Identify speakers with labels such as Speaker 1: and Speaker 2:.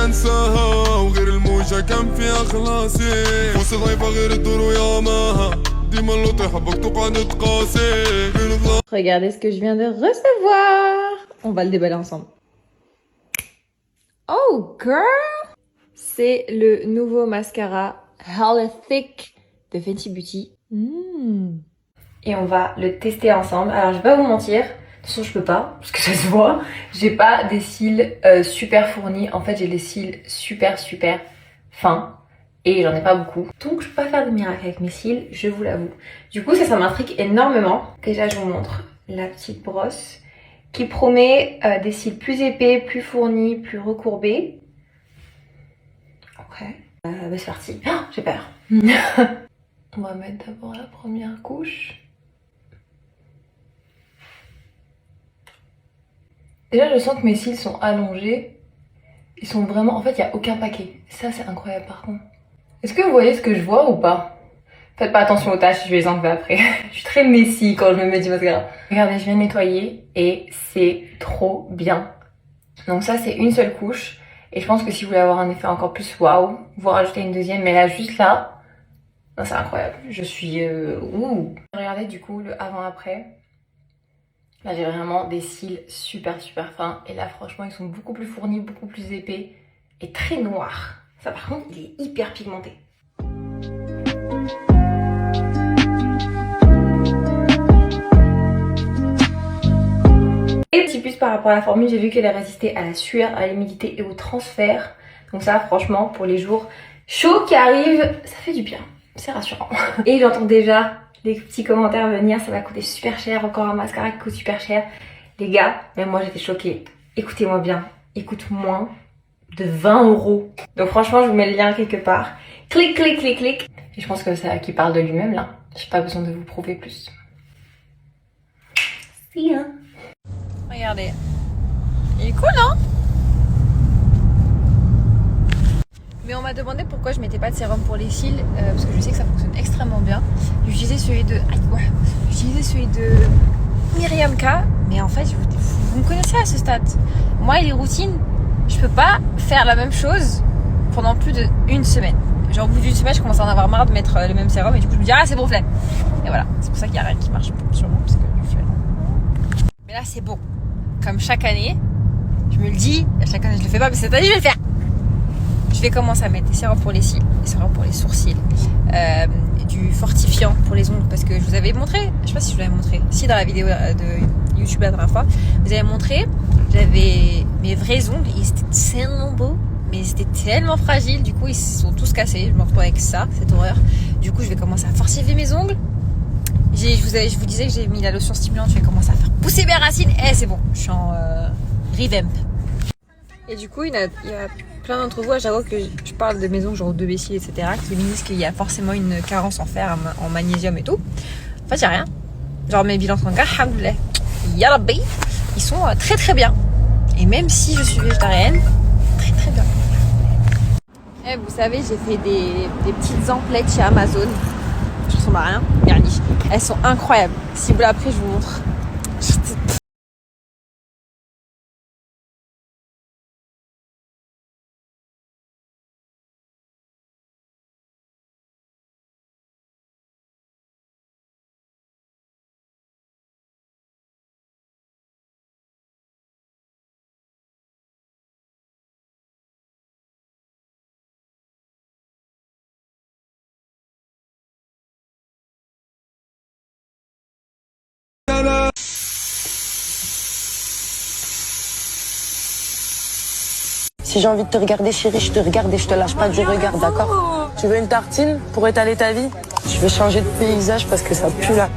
Speaker 1: انساها وغير الموجة كان فيها خلاصي وسط ضعيفة غير الدور وياماها ديما اللي تحبك تقعد تقاسي.
Speaker 2: Regardez ce que je viens de recevoir. On va le déballer ensemble. Oh girl, c'est le nouveau mascara Hella Thick de Fenty Beauty. Et on va le tester ensemble. Alors je vais pas vous mentir, de toute façon je peux pas, parce que ça se voit. J'ai pas des cils super fournis. En fait j'ai les cils super fins. Et j'en ai pas beaucoup. Donc je peux pas faire de miracle avec mes cils, je vous l'avoue. Du coup ça m'intrigue énormément. Déjà je vous montre la petite brosse qui promet des cils plus épais, plus fournis, plus recourbés. Ok. C'est parti. Oh, j'ai peur. On va mettre d'abord la première couche. Déjà je sens que mes cils sont allongés. Ils sont vraiment... En fait il n'y a aucun paquet. Ça c'est incroyable par contre. Est-ce que vous voyez ce que je vois ou pas? Faites pas attention aux taches, je vais les enlever après. Je suis très messy quand je me mets du mascara. Regardez, je viens de nettoyer et c'est trop bien. Donc ça c'est une seule couche. Et je pense que si vous voulez avoir un effet encore plus waouh, vous rajoutez une deuxième. Mais là, juste là, c'est incroyable. Je suis... Regardez du coup le avant-après. Là j'ai vraiment des cils super fins. Et là franchement ils sont beaucoup plus fournis, beaucoup plus épais et très noirs. Ça par contre il est hyper pigmenté. Et petit plus par rapport à la formule, j'ai vu qu'elle est résistée à la sueur, à l'humidité et au transfert. Donc ça franchement pour les jours chauds qui arrivent, ça fait du bien. C'est rassurant. Et j'entends déjà les petits commentaires venir, ça va coûter super cher, encore un mascara qui coûte super cher. Les gars, même moi j'étais choquée. Écoutez-moi bien, il coûte moins de 20 €. Donc franchement je vous mets le lien quelque part. Clic. Et je pense que ça qui parle de lui-même là. J'ai pas besoin de vous prouver plus. Si hein. Regardez. Il est cool hein. Mais on m'a demandé pourquoi je mettais pas de sérum pour les cils, parce que je sais que ça fonctionne extrêmement bien. J'utilisais celui de Myriam K, mais en fait vous me connaissez à ce stade. Moi les routines, je peux pas faire la même chose pendant plus d'une semaine. Genre au bout d'une semaine je commence à en avoir marre de mettre le même sérum et du coup je me dis ah c'est bon flemme. Et voilà, c'est pour ça qu'il y a rien qui marche sûrement parce que je fais. Mais là c'est bon. Comme chaque année, je me le dis, chaque année je le fais pas mais cette année je vais le faire. Je vais commencer à mettre des sérums pour les cils, des sérums pour les sourcils, du fortifiant pour les ongles parce que je vous avais montré, je sais pas si je vous l'avais montré, si dans la vidéo de YouTube la dernière fois, vous avez montré, j'avais mes vrais ongles, ils étaient tellement beaux, mais ils étaient tellement fragiles, du coup ils se sont tous cassés, je me retrouve avec ça, cette horreur. Du coup je vais commencer à fortifier mes ongles. Je vous disais que j'ai mis la lotion stimulante, je vais commencer à faire pousser mes racines, et c'est bon, je suis en revamp. Et du coup il y a plein d'entre vous à chaque fois que je parle de mes ongles genre de Bessie etc qui me disent qu'il y a forcément une carence en fer, en magnésium et tout. En fait il n'y a rien. Genre mes bilans sanguins, alhamdoulilah, ya rabbi, ils sont très bien. Et même si je suis végétarienne, très bien. Et vous savez j'ai fait des petites emplettes chez Amazon. Je ressemble à rien, garnies. Elles sont incroyables. Si vous voulez après je vous montre.
Speaker 3: Si j'ai envie de te regarder, chérie, je te regarde et je te lâche pas du regard, d'accord? Tu veux une tartine pour étaler ta vie? Je vais changer de paysage parce que ça pue là.